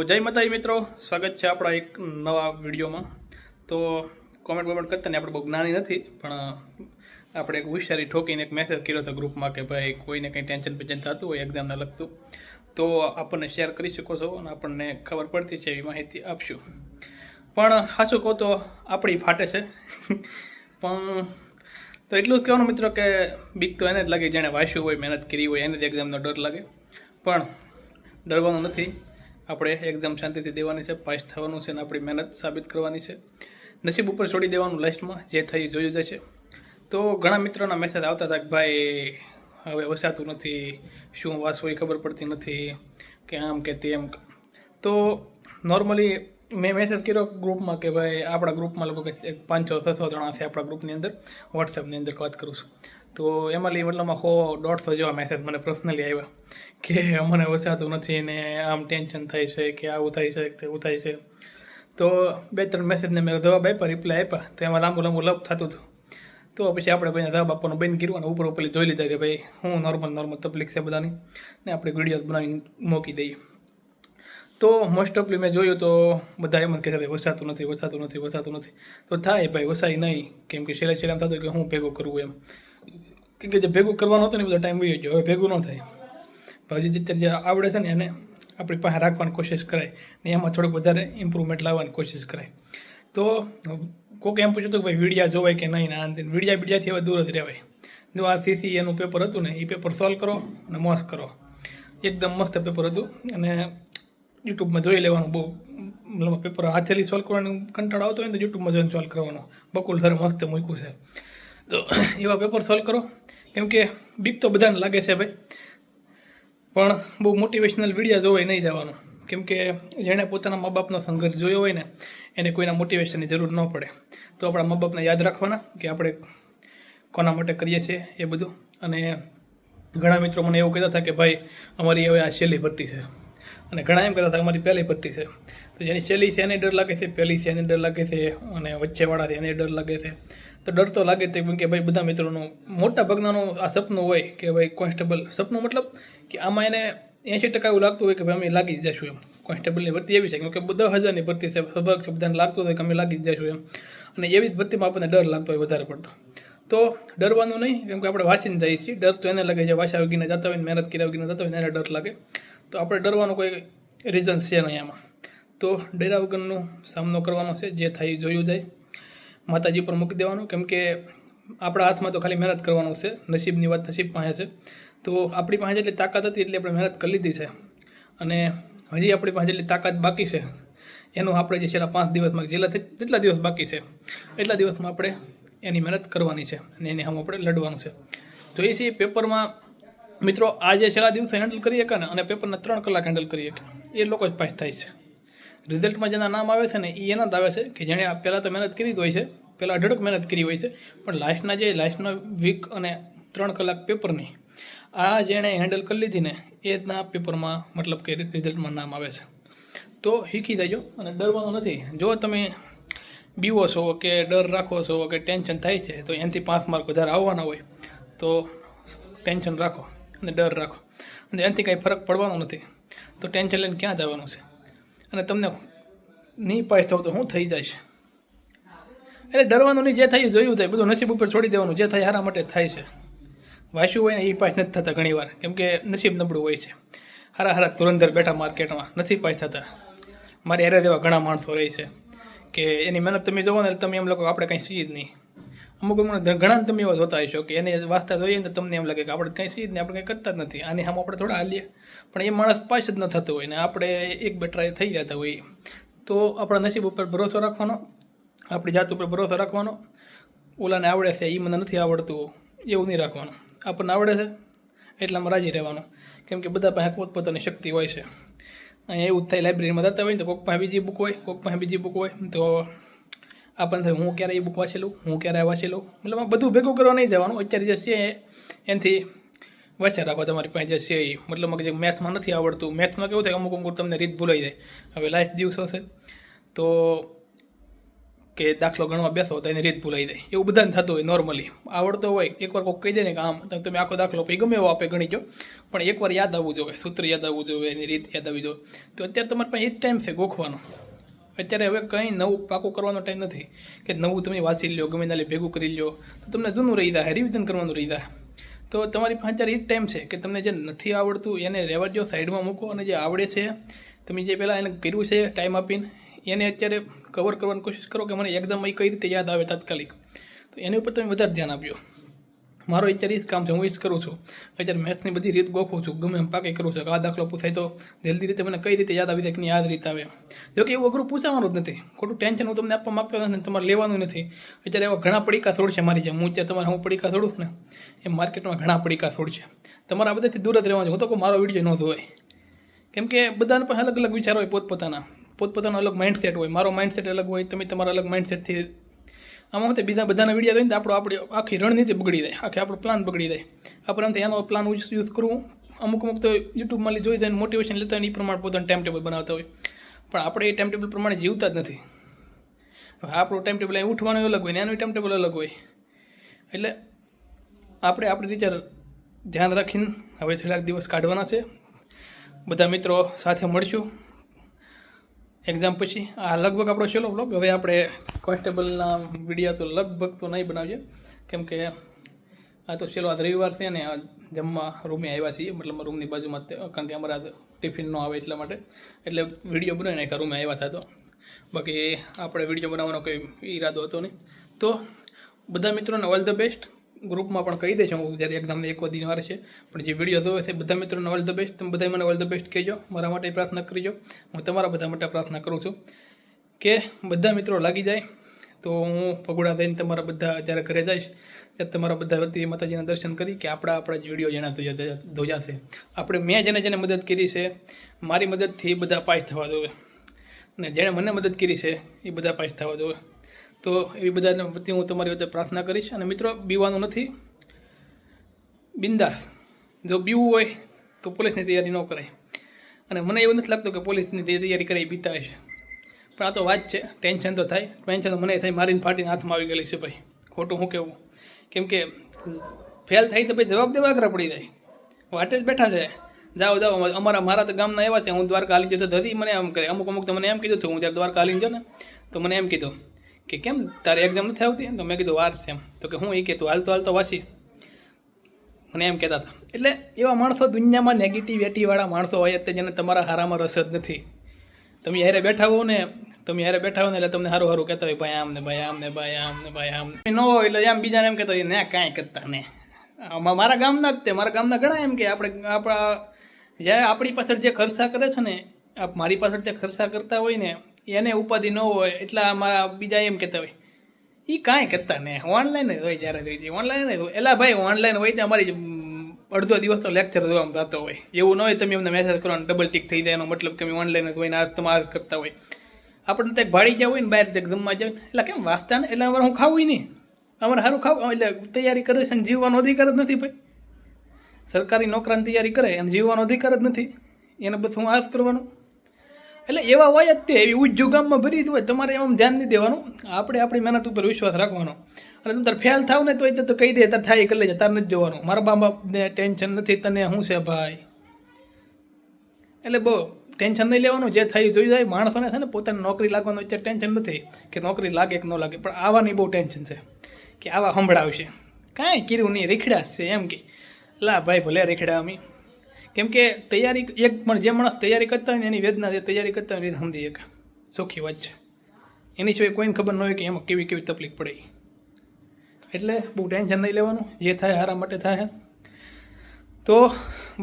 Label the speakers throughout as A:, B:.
A: જય માતાજી મિત્રો, સ્વાગત છે આપણા એક નવા વિડીયોમાં. તો કોમેન્ટ કરતા ને આપણે બહુ જ્ઞાની નથી, પણ આપણે એક હોશિયારી ઠોકીને એક મેસેજ કર્યો હતો ગ્રુપમાં કે ભાઈ કોઈને કંઈ ટેન્શન થતું હોય એક્ઝામને લગતું તો આપણને શેર કરી શકો છો અને આપણને ખબર પડતી છે એવી માહિતી આપશું. પણ સાચું કહો તો આપણી ફાટે છે. પણ તો એટલું જ કહેવાનું મિત્રો કે બીક તો એને જ લાગે જેણે વાંચ્યું હોય, મહેનત કરી હોય, એને જ એક્ઝામનો ડર લાગે. પણ ડરવાનું નથી. આપણે એક્ઝામ શાંતિથી દેવાની છે, પાસ થવાનું છે અને આપણી મહેનત સાબિત કરવાની છે. નસીબ ઉપર છોડી દેવાનું લાસ્ટમાં, જે થઈ જોયું જશે. તો ઘણા મિત્રોના મેસેજ આવતા હતા કે ભાઈ હવે વસાતું નથી, શું વાંચવું એ ખબર પડતી નથી, કે આમ કે તેમ. તો નોર્મલી મેં મેસેજ કર્યો ગ્રુપમાં કે ભાઈ આપણા ગ્રુપમાં લગભગ 500-600 જણા છે આપણા ગ્રુપની અંદર, વોટ્સએપની અંદર વાત કરું છું. તો એમાં મતલબમાં 100-150 જેવા મેસેજ મને પર્સનલી આવ્યા કે અમને વસાતું નથી ને આમ ટેન્શન થાય છે કે આવું થાય છે તેવું થાય છે. તો 2-3 મેસેજને મેં જવાબ આપ્યા, રિપ્લાય આપ્યા. તો એમાં લાંબુ લપ થતું હતું. તો પછી આપણે ભાઈને જવાબ આપવાનું બંધ કર્યું અને ઉપર જોઈ લીધા કે ભાઈ હું નોર્મલ તકલીફ છે બધાની, ને આપણે વિડીયો બનાવીને મૂકી દઈએ. તો મોસ્ટ ઓફલી મેં જોયું તો બધા એમ જ કહેતા ભાઈ વસાતું નથી. તો થાય ભાઈ, વસાય નહીં, કેમ કે છેલ્લે એમ થતું કે હું ભેગું કરવું એમ, કે જે ભેગું કરવાનો હતો ને બધો ટાઈમ વહી ગયો, હવે ભેગું ન થાય. પછી જે આવડે છે ને એને આપણી પાસે રાખવાની કોશિશ કરાય ને એમાં થોડુંક વધારે ઇમ્પ્રુવમેન્ટ લાવવાની કોશિશ કરાય. તો કોઈક એમ પૂછ્યું હતું કે ભાઈ વિડીયા જોવાય કે નહીં, ના વિડીયાથી હવે દૂર જ રહેવાય. જો આ સીસી એનું પેપર હતું ને, એ પેપર સોલ્વ કરો અને મોસ કરો. એકદમ મસ્ત પેપર હતું અને યુટ્યુબમાં જોઈ લેવાનું. બહુ મતલબ પેપર હાથેથી સોલ્વ કરવાનું કંટાળો આવતો હોય ને તો યુટ્યુબમાં જોઈને સોલ્વ કરવાનો. બકુલ સરે મસ્ત મૂક્યું છે. તો એવા પેપર સોલ્વ કરો, કેમ કે બીક તો બધાને લાગે છે ભાઈ, પણ બહુ મોટિવેશનલ વિડીયો જોવાય નહીં જવાનું. કેમ કે જેણે પોતાના મા બાપનો સંઘર્ષ જોયો હોય ને એને કોઈના મોટિવેશનની જરૂર ન પડે. તો આપણા મા બાપને યાદ રાખવાના કે આપણે કોના માટે કરીએ છીએ એ બધું. અને ઘણા મિત્રો મને એવું કહેતા હતા કે ભાઈ અમારી હવે આ છેલ્લી ભરતી છે, અને ઘણા એમ કહેતા હતા અમારી પહેલી ભરતી છે. તો જેની છેલ્લી છે એને ડર લાગે છે, પહેલી છે એને ડર લાગે છે, અને વચ્ચેવાળા એને ડર લાગે છે. તો ડર તો લાગે તે કે ભાઈ બધા મિત્રોનું મોટા ભાગનાનું આ સપનું હોય કે ભાઈ કોન્સ્ટેબલ. સપનું મતલબ કે આમાં એને 80% એવું લાગતું હોય કે ભાઈ અમે લાગી જ જઈશું એમ. કોન્સ્ટેબલની ભરતી એવી છે કેમ કે 10,000ની ભરતી છે, સ્વાભાવિક છે બધાને લાગતું હોય કે અમે લાગી જ જઈશું એમ. અને એવી જ ભરતીમાં આપણને ડર લાગતો હોય વધારે પડતો. તો ડરવાનું નહીં, કેમ કે આપણે વાંચીને જઈએ છીએ. ડર તો એને લાગે છે વાંચા વગીને જતા હોય, મહેનત કર્યા વગીને જતા હોય એને ડર લાગે. તો આપણે ડરવાનો કોઈ રીઝન છે નહીં આમાં. તો ડર્યા વગરનો સામનો કરવાનો છે, જે થાય જોયું જાય, માતાજી પર મૂકી દેવાનું. કેમ કે આપણા હાથમાં તો ખાલી મહેનત કરવાનું છે, નસીબની વાત નસીબ પાસે છે. તો આપણી પાસે જેટલી તાકાત હતી એટલી આપણે મહેનત કરી લીધી છે, અને હજી આપણી પાસે જેટલી તાકાત બાકી છે એનું આપણે જે છેલ્લા 5 દિવસમાં જેટલા દિવસ બાકી છે એટલા દિવસમાં આપણે એની મહેનત કરવાની છે અને એની સામે આપણે લડવાનું છે. જોઈએ છીએ પેપરમાં મિત્રો આ જે છેલ્લા દિવસે હેન્ડલ કરી શકે ને અને પેપરના 3 કલાક હેન્ડલ કરી શકે એ લોકો જ પાસ થાય છે. રિઝલ્ટમાં જેના નામ આવે છે ને એ એના જ આવે છે કે જેણે પહેલાં તો મહેનત કરી જ હોય છે, પહેલાં અઢળક મહેનત કરી હોય છે, પણ લાસ્ટના વીક અને 3 કલાક પેપરની આ જેણે હેન્ડલ કરી લીધી ને એ જ પેપરમાં મતલબ કે રિઝલ્ટમાં નામ આવે છે. તો શીખી દેજો અને ડરવાનું નથી. જો તમે બીવો છો કે ડર રાખો છો કે ટેન્શન થાય છે તો એનાથી 5 માર્ક વધારે આવવાના હોય તો ટેન્શન રાખો અને ડર રાખો, અને એનાથી કાંઈ ફરક પડવાનો નથી. તો ટેન્શન લઈને ક્યાં જવાનું છે? અને તમને નહીં પાસ થવું તો શું થઈ જાય છે? એટલે ડરવાનું નહીં, જે થાય જોયું થાય, બધું નસીબ ઉપર છોડી દેવાનું. જે થાય સારા માટે થાય છે. વાંચ્યું હોય ને એ પાસ નથી થતા ઘણી વાર, કેમ કે નસીબ નબળું હોય છે. હારા ધુરંધર બેઠા માર્કેટમાં નથી પાસ થતા. મારી હારે એવા ઘણા માણસો રહે છે કે એની મહેનત તમે જોવો ને તમે એમ લોકો આપણે કંઈ છીએ જ નહીં. અમુક ઘણા તમે એવા જોતા હશો કે એને વાંચતા જોઈએ ને તો તમને એમ લાગે કે આપણે કંઈ છીએ જ નહીં, આપણે કંઈ કરતા જ નથી, આની સામે આપણે થોડા હાલીએ. પણ એ માણસ પાસ જ ન થતો હોય ને આપણે એક બે ટ્રાય થઈ જતા હોય. તો આપણા નસીબ ઉપર ભરોસો રાખવાનો, આપણી જાત ઉપર ભરોસો રાખવાનો. ઓલાને આવડે છે એ મને નથી આવડતું એવું નહીં રાખવાનું. આપણને આવડે છે એટલામાં રાજી રહેવાનું, કેમ કે બધા પાસે પોતપોતાની શક્તિ હોય છે. અહીંયા એવું જ થાય, લાઇબ્રેરીમાં જતા હોય ને તો કોઈક પાસે બીજી બુક હોય, કોઈક પાસે બીજી બુક હોય, તો આપણને થાય હું ક્યારે એ બુક વાંચેલું, હું ક્યારે વાંચેલું. મતલબ બધું ભેગું કરવા નહીં જવાનું. અત્યારે જે છે એનાથી વાંચ્યા રાખો તમારી પાસે જે છે એ. મતલબ કે જે મેથમાં નથી આવડતું, મેથમાં કેવું થાય અમુક તમને રીત ભૂલાઈ જાય. હવે લાસ્ટ દિવસો છે તો કે દાખલો ગણવા બેસો તો એની રીત ભૂલાઈ જાય, એવું બધાને થતું હોય નોર્મલી. આવડતો હોય એકવાર કોઈ કહી દે ને કે આમ તમે આખો દાખલો પછી ગમે એવો આપે ગણી જો, પણ એકવાર યાદ આવવું જોઈએ, સૂત્ર યાદ આવવું જોઈએ, એની રીત યાદ આવવી જોઈએ. તો અત્યારે તમારી પાસે એ જ ટાઈમ છે ગોખવાનો. અત્યારે હવે કંઈ નવું પાકું કરવાનો ટાઈમ નથી કે નવું તમે વાંચી લો, ગમે નાલે ભેગું કરી લો તો તમને જૂનું રહી જાય, રિવિઝન કરવાનું રહી જાય. તો તમારી પાસે અત્યારે એ જ ટાઈમ છે કે તમને જે નથી આવડતું એને રહેવા દો, સાઈડમાં મૂકો, અને જે આવડે છે તમે જે પહેલાં એને કર્યું છે ટાઈમ આપીને એને અત્યારે કવર કરવાની કોશિશ કરો કે મને એક્ઝામમાં એ કઈ રીતે યાદ આવે તાત્કાલિક. તો એની ઉપર તમે વધારે ધ્યાન આપજો. મારો અત્યારે એ જ કામ છે, હું એ જ કરું છું. અત્યારે મેથ્સની બધી રીત ગોખું છું, ગમે એમ પાકે કરું છું કે આ દાખલો પૂછાય તો જલ્દી રીતે મને કઈ રીતે યાદ આવી જાય કે યાદ રીતે આવે. જો કે એવું અઘરું પૂછવાનું જ નથી, ખોટું ટેન્શન હું તમને આપવા માગતો નથી, તમારે લેવાનું નથી. અત્યારે એવા ઘણા પડીકા છોડ છે મારી જેમ, હું અત્યારે તમારે હું પડીકા છોડું ને એ માર્કેટમાં ઘણા પડીકા છોડ છે. તમારે આ બધાથી દૂર જ રહેવાનું. હું તો કહું મારો વિડીયો ન જોવાય, કેમ કે બધાને પણ અલગ અલગ વિચારો હોય, પોતપોતાનો અલગ માઇન્ડસેટ હોય. મારો માઇન્ડસેટ અલગ હોય, તમે તમારા અલગ માઇન્ડસેટથી આમાં હું બીજા બધાના વિડીયો જોઈને આપણી આખી રણનીતિ બગડી જાય, આપણો પ્લાન બગડી જાય. આપણે આમ એનો પ્લાન યુઝ કરવું. અમુક તો યુટ્યુબમાં જોઈ જાય મોટિવેશન લેતા હોય, એ પ્રમાણે પોતાનું ટાઈમ ટેબલ બનાવતા હોય, પણ આપણે એ ટાઈમ ટેબલ પ્રમાણે જીવતા જ નથી. હવે આપણું ટાઈમ ટેબલ અહીં ઉઠવાનું અલગ હોય ને એનું ટાઈમ ટેબલ અલગ હોય. એટલે આપણે આપણી રીતે ધ્યાન રાખીને હવે થોડાક દિવસ કાઢવાના છે. બધા મિત્રો સાથે મળશું એક્ઝામ પછી. આ લગભગ આપણો છેલ્લો બ્લોગ. હવે આપણે કોન્સ્ટેબલના વિડીયો તો લગભગ તો નહીં બનાવીએ, કેમ કે આ તો છેલ્લો આજ રવિવાર છે ને આ જમવા રૂમે આવ્યા છીએ, મતલબ રૂમની બાજુમાં, કારણ કે અમારા ટિફિન ન આવે એટલા માટે, એટલે વિડીયો બનાવી નાખ્યા રૂમે આવ્યા હતા તો. બાકી આપણે વિડીયો બનાવવાનો કંઈ ઈરાદો હતો નહીં. તો બધા મિત્રોને ઓલ ધ બેસ્ટ. ગ્રુપમાં પણ કહી દઈશ હું જ્યારે એક્ઝામને એક દિન વાર છે, પણ જે વિડીયો જોવે છે બધા મિત્રોને ઓલ ધ બેસ્ટ. તમે બધા મને ઓલ ધ બેસ્ટ કહેજો, મારા માટે પ્રાર્થના કરજો. હું તમારા બધા માટે પ્રાર્થના કરું છું કે બધા મિત્રો લાગી જાય. તો હું પગોડા દઈને તમારા બધા જ્યારે ઘરે જઈશ ત્યારે તમારા બધા વતી માતાજીના દર્શન કરી કે આપણા જે વિડીયો જેના ધોયા છે, મેં જેને મદદ કરી છે, મારી મદદથી એ બધા પાસ થવા જોઈએ, અને જેણે મને મદદ કરી છે એ બધા પાસ થવા જોઈએ. તો એવી બધાને વતી હું તમારી વચ્ચે પ્રાર્થના કરીશ. અને મિત્રો બીવાનું નથી, બિંદાસ. જો બીવું હોય તો પોલીસની તૈયારી ન કરાય, અને મને એવું નથી લાગતું કે પોલીસની તૈયારી કરી બીતા હશે, પણ આ તો વાત છે. ટેન્શન તો થાય, ટેન્શન તો મને થાય, મારીને ફાટીને હાથમાં આવી ગયેલી છે ભાઈ, ખોટું શું કહેવું. કેમ કે ફેલ થાય તો ભાઈ જવાબ દેવા આગળ પડી જાય, વાટે જ બેઠા છે. જાઓ મારા તો ગામના એવા છે, હું દ્વારકા હાલી જતો હતી, મને એમ કરે અમુક તો મને એમ કીધું હતું, હું જ્યારે દ્વારકા હાલીને જાઉં ને તો મને એમ કીધું કે કેમ તારી એક્ઝામ નથી આવતી? તો મેં કીધું વાર છે એમ. તો કે હું એ કહેતું હાલતો વાંચી, મને એમ કહેતા હતા. એટલે એવા માણસો દુનિયામાં નેગેટિવિટીવાળા માણસો હોય તે જેને તમારા હારામાં રસ જ નથી. તમે હારે બેઠા હો ને એટલે તમને સારું કહેતા હોય ભાઈ આમ ને ભાઈ આમ ન હોય એટલે એમ બીજાને એમ કહેતા હોય ને કાંઈ કરતા ને. મારા ગામના જ તે, મારા ગામના ઘણા એમ કે આપણા જ્યારે આપણી પાછળ જે ખર્ચા કરે છે ને, મારી પાછળ જે ખર્ચા કરતા હોય ને એને ઉપાધિ ન હોય એટલા મારા બીજા એમ કહેતા હોય એ કાંઈ કરતા ને, ઓનલાઈન જ હોય જ્યારે થઈ ઓનલાઈન જ હોય. એલા ભાઈ ઓનલાઈન હોય તો અમારી અડધો દિવસ તો લેક્ચર જોવામાં થતો હોય. એવું ન હોય તમે એમને મેસેજ કરો ને ડબલ ટીક થઈ જાય, એનો મતલબ કે ઓનલાઈન જ હોય ને આ તમે આ કરતા હોય. આપણે ત્યાં ભાડી ગયા હોય ને બહાર જમવા જાય એટલે કેમ વાંચતા ને, એટલે અમારે હું ખાવું નહીં, અમારે સારું ખાવું, એટલે તૈયારી કરે છે ને જીવવાનો અધિકાર જ નથી ભાઈ. સરકારી નોકરાની તૈયારી કરે અને જીવવાનો અધિકાર જ નથી, એને બધું આશ કરવાનું. એટલે એવા હોય જ તે, એવી ઉજ્જુ ગામમાં ભરી જ હોય. તમારે એમાં ધ્યાન નહીં દેવાનું, આપણે આપણી મહેનત ઉપર વિશ્વાસ રાખવાનો. અને તમે તારે ફેલ થાવ ને તો એ તો કહી દે તાર થાય કરી લેજે, તાર નથી જોવાનું. મારા બા બાપને ટેન્શન નથી, તને શું છે ભાઈ? એટલે બહુ ટેન્શન નહીં લેવાનું, જે થઈ જોઈ જાય. માણસોને છે ને પોતાની નોકરી લાગવાનું અત્યારે ટેન્શન નથી કે નોકરી લાગે કે ન લાગે, પણ આવાની બહુ ટેન્શન છે કે આવા સંભળાવશે કાંઈ કર્યું નહીં, રીખડાશ છે એમ કે લા ભાઈ ભલે રીખડા અમે. કેમ કે તૈયારી એક પણ જે માણસ તૈયારી કરતા હોય ને એની વેદના જે તૈયારી કરતા હોય એ સમજી શકે, ચોખ્ખી વાત છે. એની સિવાય કોઈને ખબર ન હોય કે એમાં કેવી તકલીફ પડે. એટલે બહુ ટેન્શન નહીં લેવાનું, જે થાય સારા માટે થાય. તો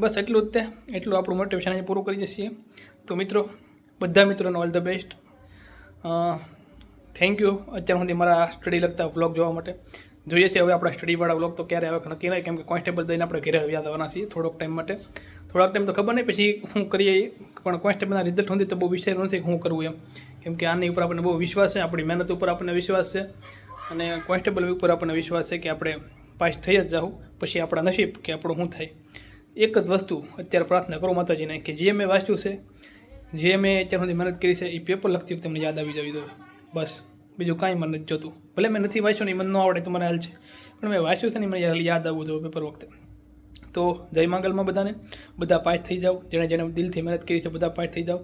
A: બસ એટલું જ તે, એટલું આપણું મોટિવેશન અહીંયા પૂરું કરી જઈએ. તો મિત્રો બધા મિત્રોને all the best. Thank you અત્યાર સુધી મારા સ્ટડી લગતા વ્લોગ જોવા માટે. જોઈએ છીએ હવે આપણા સ્ટડીવાળા વ્લોગ તો ક્યારે આવે નક્કી નહીં, કેમ કે કોન્સ્ટેબલ દઈને આપણે ઘરે યાદ આવવાના છીએ થોડોક ટાઈમ માટે. થોડાક ટાઈમ તો ખબર નહીં પછી શું કરીએ, પણ કોન્સ્ટેબલના રિઝલ્ટ સુધી તો બહુ વિષય નથી શું કરવું એમ, કેમ કે આની ઉપર આપણને બહુ વિશ્વાસ છે, આપણી મહેનત ઉપર આપણને વિશ્વાસ છે, અને કોન્સ્ટેબલ ઉપર આપણને વિશ્વાસ છે કે આપણે પાસ થઈ જ જાઉં. પછી આપણા નસીબ કે આપણું શું થાય. એક જ વસ્તુ અત્યારે પ્રાર્થના કરો માતાજીને કે જે મેં વાંચ્યું છે, જે મેં અત્યાર સુધી મહેનત કરી છે એ પેપર લખતી વખતે તમને યાદ આવી જવી જોઈએ. બસ બીજું કાંઈ મને નથી જોતું. ભલે મેં નથી વાંચ્યું ને એ મને ન આવડે તો મને હાલ છે, પણ મેં વાંચ્યું છે ને મને યાદ આવવું જોઈએ પેપર વખતે. તો જય માંગલમાં બધાને, બધા પાસ થઈ જાઓ. જેણે જેણે દિલથી મહેનત કરી છે બધા પાસ થઈ જાઓ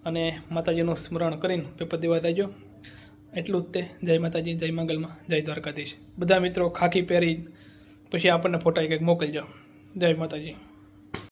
A: અને માતાજીનું સ્મરણ કરીને પેપર દેવા દેજો. એટલું જ તે. જય માતાજી, જય માંગલમાં, જય દ્વારકાધીશ. બધા મિત્રો ખાખી પહેરી પછી આપણને ફોટા કંઈક મોકલજો. જય માતાજી.